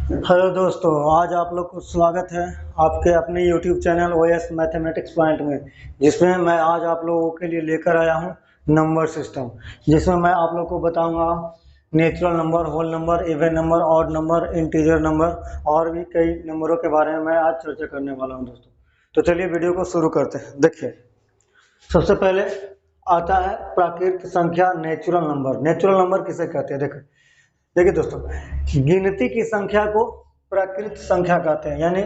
Hello दोस्तों, आज आप लोग को स्वागत है आपके अपने YouTube channel OS mathematics point में, जिसमें मैं आज आप लोगों के लिए लेकर आया हूं नंबर सिस्टम, जिसमें मैं आप लोग को बताऊंगा natural number, whole number, even number, odd number, integer number और भी कई नंबरों के बारे में मैं आज चर्चा करने वाला हूं दोस्तों। तो चलिए वीडियो को शुरू करते हैं। देखिए, सबसे पहले आता है प्राकृतिक संख्या, नेचुरल नंबर। नेचुरल नंबर किसे कहते हैं? देखिए दोस्तों, गिनती की संख्या को प्राकृत संख्या कहते हैं, यानी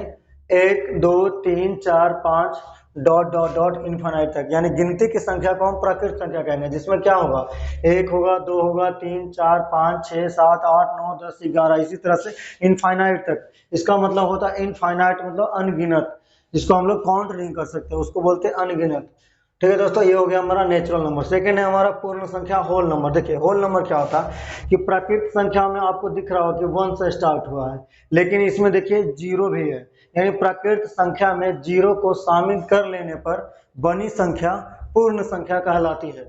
1 2 3 4 5 डॉट डॉट डॉट इनफाइनाइट तक, यानी गिनती की संख्या को हम प्राकृत संख्या कहेंगे, जिसमें क्या होगा, 1 होगा, 2 होगा, 3 4 5 6 7 8 9 10 11, इसी तरह से इनफाइनाइट तक। इसका मतलब होता है इनफाइनाइट मतलब अनगिनत, जिसको हम लोग काउंट नहीं कर सकते, उसको बोलते हैं अनगिनत। ठीक है दोस्तों, ये हो गया हमारा नेचुरल नंबर। सेकंड है हमारा पूर्ण संख्या, होल नंबर। देखिए, होल नंबर क्या होता है कि प्राकृतिक संख्या में आपको दिख रहा होगा कि 1 से स्टार्ट हुआ है, लेकिन इसमें देखिए 0 भी है, यानी प्राकृतिक संख्या में 0 को शामिल कर लेने पर बनी संख्या पूर्ण संख्या कहलाती है।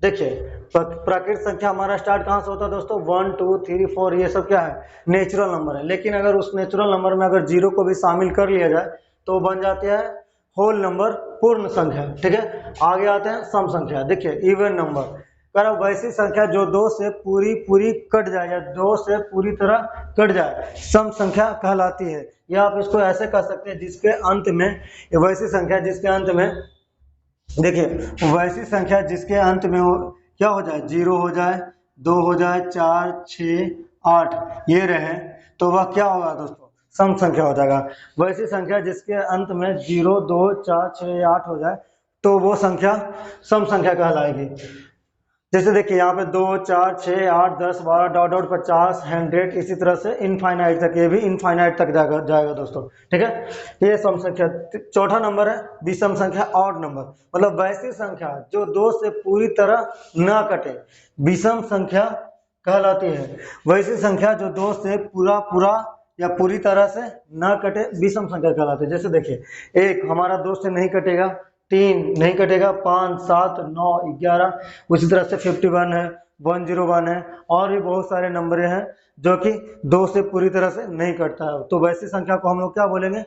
देखिए, प्राकृतिक संख्या हमारा स्टार्ट कहाँ से होता है दोस्तों? 1 2 3 4, ये सब क्या है? नेचुरल नंबर है। लेकिन अगर उस नेचुरल नंबर में अगर 0 को भी शामिल कर लिया जाए तो बन जाते हैं होल नंबर, पूर्ण संख्या। ठीक है, आगे आते हैं सम संख्या। देखिए, इवन नंबर कह वैसी संख्या जो 2 से पूरी पूरी कट जाए या 2 से पूरी तरह कट जाए, सम संख्या कहलाती है। या आप इसको ऐसे कह सकते हैं जिसके अंत में, वैसी संख्या जिसके अंत में, देखिए, वैसी संख्या जिसके अंत में हो क्या हो जाए, 0 हो जाए, 2 हो जाए, 4 6 8 ये रहे, तो वह क्या होगा दोस्तों? सम संख्या हो जाएगा। वैसी संख्या जिसके अंत में 0 2 4 6 8 हो जाए तो वो संख्या सम संख्या कहलाएगी। जैसे देखिए यहाँ पे 2 4 6 8 10 12 डॉट डॉट 50 100, इसी तरह से इनफाइनाइट तक, ये भी इनफाइनाइट तक जाएगा दोस्तों। ठीक है, ये सम संख्या। चौथा नंबर है विषम संख्या, ऑड नंबर, मतलब वैसी संख्या जो 2 से पूरी तरह ना कटे, विषम संख्या कहलाती है। वैसी संख्या जो 2 से पूरा पूरा या पूरी तरह से ना कटे, विषम संख्या कहलाती है। जैसे देखिए, 1 हमारा 2 से नहीं कटेगा, 3 नहीं कटेगा, 5 7 9 11, उसी तरह से 51 है, 101 है, और भी बहुत सारे नंबर हैं जो कि 2 से पूरी तरह से नहीं कटता है। तो वैसी संख्या को हम लोग क्या बोलेंगे?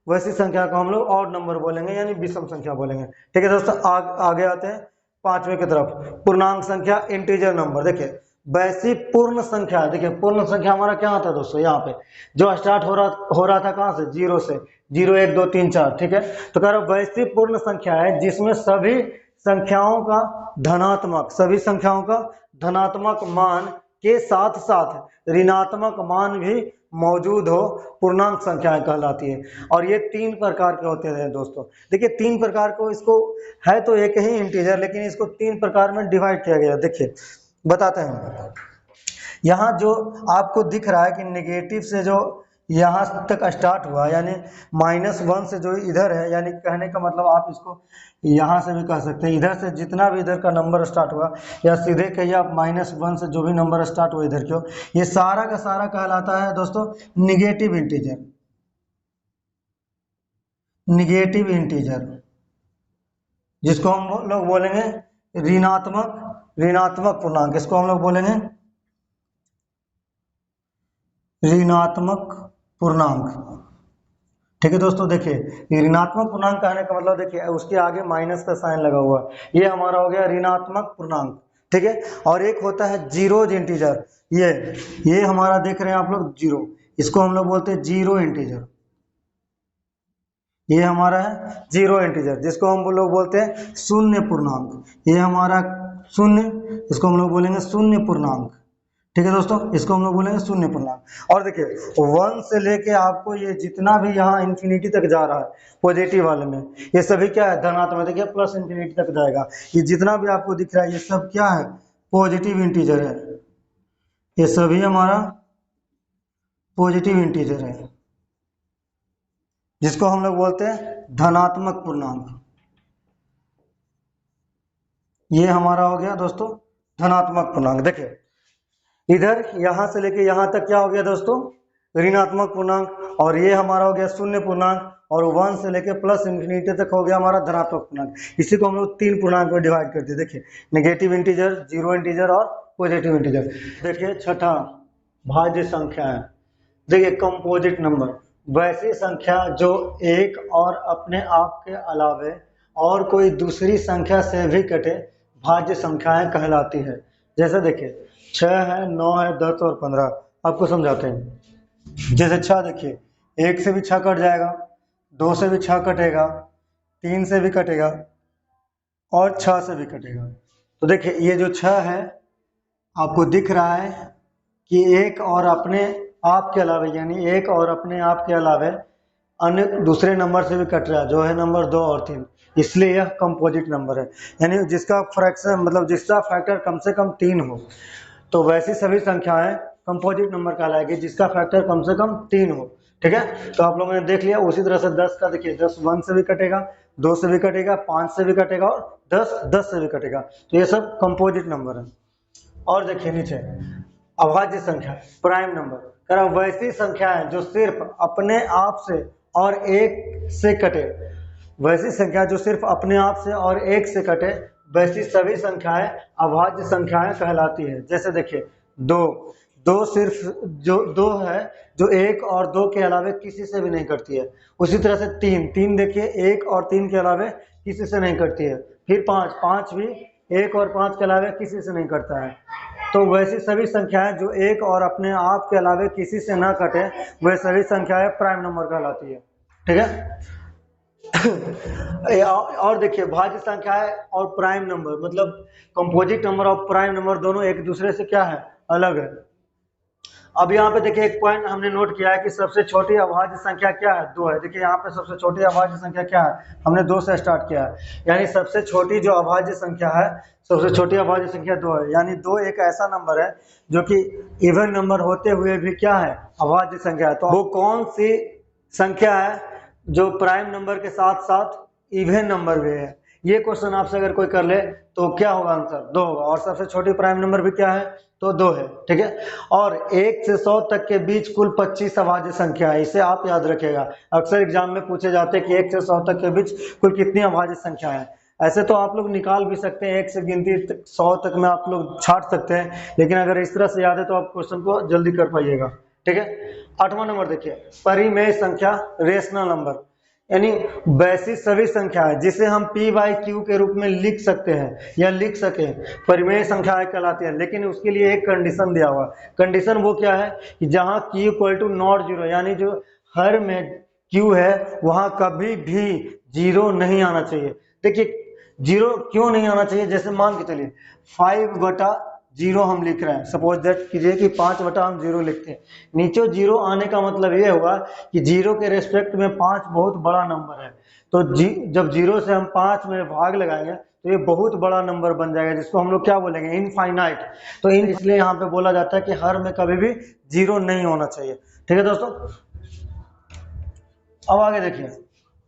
वैसी संख्या को हम लोग ऑड नंबर बोलेंगे, यानी विषम संख्या बोलेंगे। ठीक है दोस्तों, आगे आते हैं पांचवें की तरफ, पूर्णांक संख्या, इंटीजर नंबर। देखिए, वैसी पूर्ण संख्या, देखिए पूर्ण संख्या हमारा क्या आता है दोस्तों? यहाँ पे जो स्टार्ट हो रहा था कहाँ से? 0 से, 0 1 2 3 4। ठीक है, तो कह रहा वैसी पूर्ण संख्या है जिसमें सभी संख्याओं का धनात्मक, सभी संख्याओं का धनात्मक मान के साथ साथ ऋणात्मक मान भी मौजूद हो, पूर्णांक संख्याएं कहलाती है। और ये 3 प्रकार के होते हैं दोस्तों। देखिए, 3 प्रकार को, इसको है तो एक ही इंटीजर, लेकिन इसको 3 प्रकार में डिवाइड किया गया। देखिए बताते हैं, यहाँ जो आपको दिख रहा है कि नेगेटिव से जो यहाँ तक स्टार्ट हुआ, यानी -1 से जो इधर है, यानी कहने का मतलब आप इसको यहाँ से भी कह सकते हैं, इधर से जितना भी इधर का नंबर स्टार्ट हुआ, या सीधे कहिए आप -1 से जो भी नंबर स्टार्ट हुआ इधर क्यों, ये सारा का सारा कहलाता है दोस्तों निगेटिव इंटीजर। निगेटिव इंटीजर जिसको हम लोग बोलेंगे ऋणात्मक पूर्णांक, इसको हम लोग बोलेंगे ऋणात्मक पूर्णांक। ठीक है दोस्तों, देखिए ऋणात्मक पूर्णांक कहने का मतलब, देखिए उसके आगे माइनस का साइन लगा हुआ है, ये हमारा हो गया ऋणात्मक पूर्णांक। ठीक है, और एक होता है जीरोज इंटीजर, ये हमारा देख रहे हैं आप लोग जीरो, इसको हम लोग बोलते हैं जीरो इंटीजर। ये हमारा है जीरो इंटीजर, जिसको हम लोग बोलते हैं शून्य पूर्णांक। ये हमारा शून्य, इसको हम लोग बोलेंगे शून्य पूर्णांक। ठीक है दोस्तों, इसको हम लोग बोलेंगे शून्य पूर्णांक। और देखिए 1 से लेके आपको ये जितना भी यहाँ इंफिनिटी तक जा रहा है पॉजिटिव वाले में, ये सभी क्या है? धनात्मक। देखिए प्लस इंफिनिटी तक जाएगा, ये जितना भी आपको दिख रहा है ये सब क्या है? पॉजिटिव इंटीजर है, ये सभी हमारा पॉजिटिव इंटीजर है, जिसको हम लोग बोलते हैं धनात्मक पूर्णांक। ये हमारा हो गया दोस्तों धनात्मक पूर्णांक। देखिए इधर यहाँ से लेके यहाँ तक क्या हो गया दोस्तों? ऋणात्मक पूर्णांक। और ये हमारा हो गया शून्य पूर्णांक, और 1 से लेके प्लस इंफिनिटी तक हो गया हमारा धनात्मक पूर्णांक। इसी को हम लोग 3 पूर्णांक में डिवाइड करते हैं। देखिए, नेगेटिव इंटीजर, जीरो इंटीजर और पॉजिटिव इंटीजर। देखिए छठा भाज्य संख्या है। देखिए कंपोजिट नंबर वैसी संख्या जो एक और अपने आप के अलावे और कोई दूसरी संख्या से भी कटे भाज्य संख्याएं कहलाती है। जैसे देखिए 6 है, 9 है, 10 और 15। आपको समझाते हैं। जैसे 6 देखिए, 1 से भी 6 कट जाएगा, 2 से भी 6 कटेगा, 3 से भी कटेगा और 6 से भी कटेगा। तो देखिए ये जो 6 है आपको दिख रहा है कि एक और अपने आप के अलावे, यानी एक और अपने आप के अलावे अन्य दूसरे नंबर से भी कट रहा है, जो है नंबर 2 और 3, इसलिए यह कंपोजिट नंबर है। यानी जिसका फ्रैक्शन मतलब जिसका फैक्टर कम से कम 3 हो, तो वैसी सभी संख्याएं कंपोजिट नंबर कहलाएगी जिसका फैक्टर कम से कम 3 हो। ठीक है, तो आप लोगों ने देख लिया। उसी तरह से 10 का देखिए, 10 1 से भी कटेगा, 2 से भी कटेगा, 5 से भी कटेगा और 10 से भी कटेगा। तो ये सब कंपोजिट नंबर है। और देखिए नीचे अभाज्य संख्या, प्राइम नंबर कह रहा वैसी संख्याएं जो सिर्फ अपने आप से और एक से कटे, वैसी संख्या जो सिर्फ अपने आप से और एक से कटे, वैसी सभी संख्याएं अभाज्य संख्याएं कहलाती है। जैसे देखिए 2 सिर्फ जो 2 है जो 1 और 2 के अलावे किसी से भी नहीं कटती है। उसी तरह से 3 देखिए 1 और 3 के अलावे किसी से नहीं कटती है। फिर 5 भी 1 और 5 के अलावे किसी से नहीं कटता है। तो वैसी सभी संख्याएं जो एक और अपने आप के अलावे किसी से ना कटे, वह सभी संख्याएं प्राइम नंबर कहलाती है। ठीक है। और देखिए भाज्य संख्याएं और प्राइम नंबर मतलब कंपोजिट नंबर और प्राइम नंबर दोनों एक दूसरे से क्या है, अलग है। अब यहाँ पे देखिए एक पॉइंट हमने नोट किया है कि सबसे छोटी अभाज्य संख्या क्या है, 2 है। देखिए यहाँ पे सबसे छोटी अभाज्य संख्या क्या है, हमने 2 से स्टार्ट किया है। यानी सबसे छोटी जो अभाज्य संख्या है, सबसे छोटी अभाज्य संख्या 2 है। यानी 2 एक ऐसा नंबर है जो कि इवन नंबर होते हुए भी क्या है, अभाज्य संख्या है। तो वो कौन सी संख्या है जो प्राइम नंबर के साथ साथ इवन नंबर भी है? ये क्वेश्चन आपसे अगर कोई कर ले तो क्या होगा आंसर, 2 होगा। और सबसे छोटी प्राइम नंबर भी क्या है, तो 2 है। ठीक है, और 1 से 100 तक के बीच कुल 25 अभाज्य संख्या है। इसे आप याद रखिएगा, अक्सर एग्जाम में पूछे जाते हैं कि 1 से 100 तक के बीच कुल कितनी अभाज्य संख्या है। ऐसे तो आप लोग निकाल भी सकते हैं, 1 से गिनती 100 तक में आप लोग छाट सकते हैं, लेकिन अगर इस तरह से याद है तो आप क्वेश्चन को जल्दी कर पाइएगा। ठीक है, 8वां नंबर देखिए परिमेय संख्या, रेशनल नंबर। यानी वैसी सभी संख्याएं जिसे हम p बाई क्यू के रूप में लिख सकते हैं या लिख सके, परिमेय संख्याएं कहलाती हैं। लेकिन उसके लिए एक कंडीशन दिया हुआ। कंडीशन वो क्या है कि जहां q equal to not zero, यानी जो हर में q है वहां कभी भी जीरो नहीं आना चाहिए। देखिए जीरो क्यों नहीं आना चाहिए, जैसे मान के चलिए 5/0 हम लिख रहे हैं, सपोज दैट कीजिए कि 5/, हम 0 लिखते हैं। नीचे 0 आने का मतलब ये हुआ कि 0 के रेस्पेक्ट में 5 बहुत बड़ा नंबर है। तो जब 0 से हम 5 में भाग लगाएंगे तो ये बहुत बड़ा नंबर बन जाएगा, जिसको हम लोग क्या बोलेंगे, इनफाइनाइट। तो इसलिए यहाँ पे बोला जाता है कि हर में कभी भी 0 नहीं होना चाहिए। ठीक है दोस्तों, अब आगे देखिए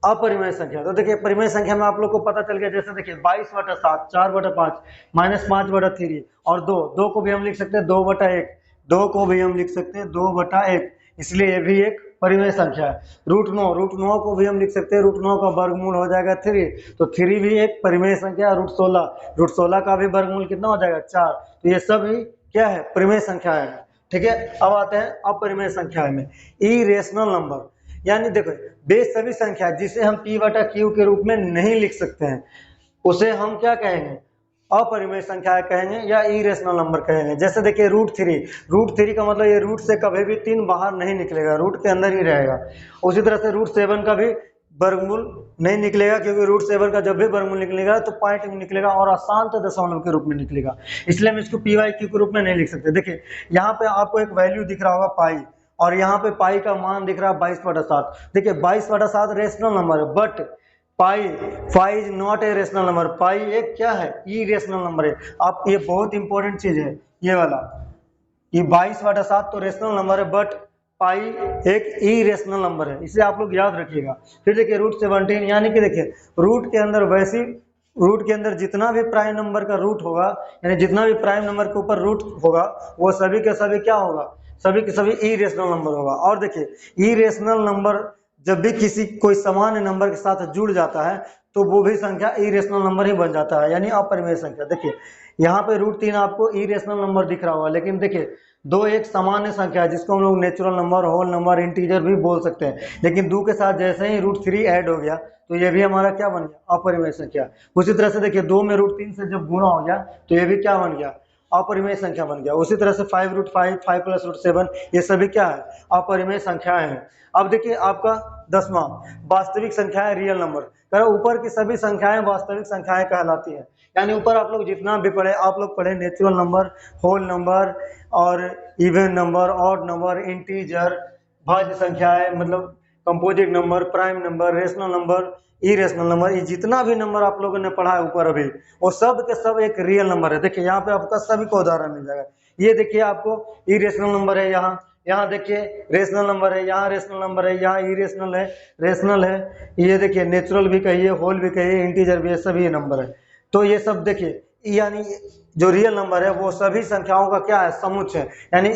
अपरिमेय संख्या। तो देखिए परिमेय संख्या में आप लोग को पता चल गया। जैसे देखिए 22/7, 4/5, -5/3 और 2 को भी हम लिख सकते हैं 2/1, 2 को भी हम लिख सकते हैं 2/1, इसलिए ये भी एक परिमेय संख्या है। √9 को भी हम लिख सकते हैं, √9 का वर्गमूल हो जाएगा 3, तो 3 भी एक परिमेय संख्या है। √16 का भी वर्गमूल कितना हो जाएगा, 4। तो ये सब ही क्या है, परिमेय संख्या है। ठीक है, अब आते हैं अपरिमेय संख्या में, इरेशनल नंबर। यानी देखो वे सभी संख्या जिसे हम p/q के रूप में नहीं लिख सकते हैं, उसे हम क्या कहेंगे, अपरिमेय संख्या कहेंगे या इरेशनल नंबर कहेंगे। जैसे देखिए √3 का मतलब ये रूट से कभी भी 3 बाहर नहीं निकलेगा, रूट के अंदर ही रहेगा। उसी तरह से √7 का भी वर्गमूल नहीं निकलेगा, क्योंकि √7 का जब भी वर्गमूल निकलेगा तो पॉइंट में निकलेगा और अशांत दशमलव के रूप में निकलेगा, इसलिए हम इसको p/q के रूप में नहीं लिख सकते। देखिए यहाँ पे आपको एक वैल्यू दिख रहा होगा पाई, और यहाँ पे पाई का मान दिख रहा है 22/7। देखिए 22/7 रेशनल नंबर है, but pi is not a rational number. Pi एक क्या है, इरेशनल नंबर है। आप ये बहुत इंपॉर्टेंट चीज है ये वाला, ये 22/7 तो रेशनल नंबर है, बट पाई एक इरेशनल नंबर है, इसे आप लोग याद रखिएगा। फिर देखिए √17, यानी कि देखिए रूट के अंदर जितना भी प्राइम नंबर का रूट होगा, यानी जितना भी प्राइम नंबर के ऊपर रूट होगा, वो सभी के सभी क्या होगा, सभी के सभी इरेशनल नंबर होगा। और देखिए इरेशनल नंबर जब भी किसी कोई सामान्य नंबर के साथ जुड़ जाता है तो वो भी संख्या इरेशनल नंबर ही बन जाता है, यानी अपरिमेय संख्या। देखिए यहाँ पे √3 आपको इरेशनल नंबर दिख रहा होगा, लेकिन देखिए दो एक सामान्य संख्या है जिसको हम लोग natural number, whole number, integer भी बोल सकते हैं। लेकिन 2 के साथ जैसे ही √3 ऐड हो गया तो ये भी हमारा क्या बन गया, अपरिमेय संख्या। उसी तरह से देखिए 2 में √3 से जब गुणा हो गया तो ये भी क्या बन गया, अपरिमेय संख्या बन गया। उसी तरह से 5√5, 5 + √7 ये सभी क्या है, अपरिमेय संख्याएं हैं। अब देखिए आपका 10वां वास्तविक संख्या है, रियल नंबर। कह ऊपर की सभी संख्याएं वास्तविक संख्याएं कहलाती हैं। यानी ऊपर आप लोग जितना भी पढ़े, आप लोग पढ़े नेचुरल नंबर, होल नंबर और even number, odd number, integer, भाज्य संख्याएं मतलब composite number, prime number, rational number, irrational number, ये जितना भी नंबर आप लोगों ने पढ़ा है ऊपर अभी, वो सब के सब एक रियल नंबर है। देखिए यहाँ पे आपका सभी को उदाहरण मिल जाएगा। ये देखिए आपको इरेशनल नंबर है, यहाँ देखिए रेशनल नंबर है, यहाँ रेशनल नंबर है, यहाँ इरेशनल है, रेशनल है, ये देखिए नेचुरल भी कहिए, होल भी कहिए, इंटीजर भी है, सभी नंबर है। तो ये सब देखिए, यानी जो रियल नंबर है वो सभी संख्याओं का क्या है, समुच्चय है। यानी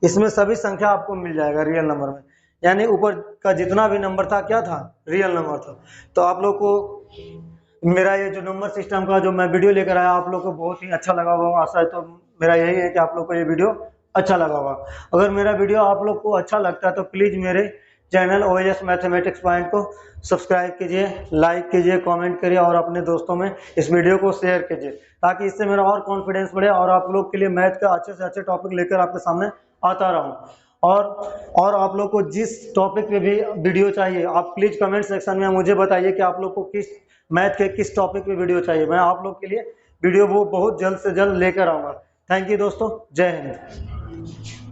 इसमें सभी संख्या आपको मिल जाएगा रियल नंबर में। यानी ऊपर का जितना भी नंबर था क्या था, रियल नंबर था। तो आप लोग को मेरा ये जो नंबर सिस्टम का जो मैं वीडियो लेकर आया, आप लोग को बहुत ही अच्छा लगा होगा, आशा है। तो मेरा यही है कि आप लोग को ये वीडियो अच्छा लगा होगा। अगर मेरा वीडियो आप लोग को अच्छा लगता है तो प्लीज़ मेरे चैनल OAS मैथमेटिक्स पॉइंट को सब्सक्राइब कीजिए, लाइक कीजिए, कमेंट करिए और अपने दोस्तों में इस वीडियो को शेयर कीजिए, ताकि इससे मेरा और कॉन्फिडेंस बढ़े और आप लोग के लिए मैथ का अच्छे से अच्छे टॉपिक लेकर आपके सामने आता रहूं। और आप लोग को जिस टॉपिक पे भी वीडियो चाहिए, आप प्लीज़ कमेंट सेक्शन में मुझे बताइए कि आप लोग को किस मैथ के किस टॉपिक पे वीडियो चाहिए। मैं आप लोग के लिए वीडियो वो बहुत जल्द से जल्द लेकर आऊँगा। थैंक यू दोस्तों, जय हिंद।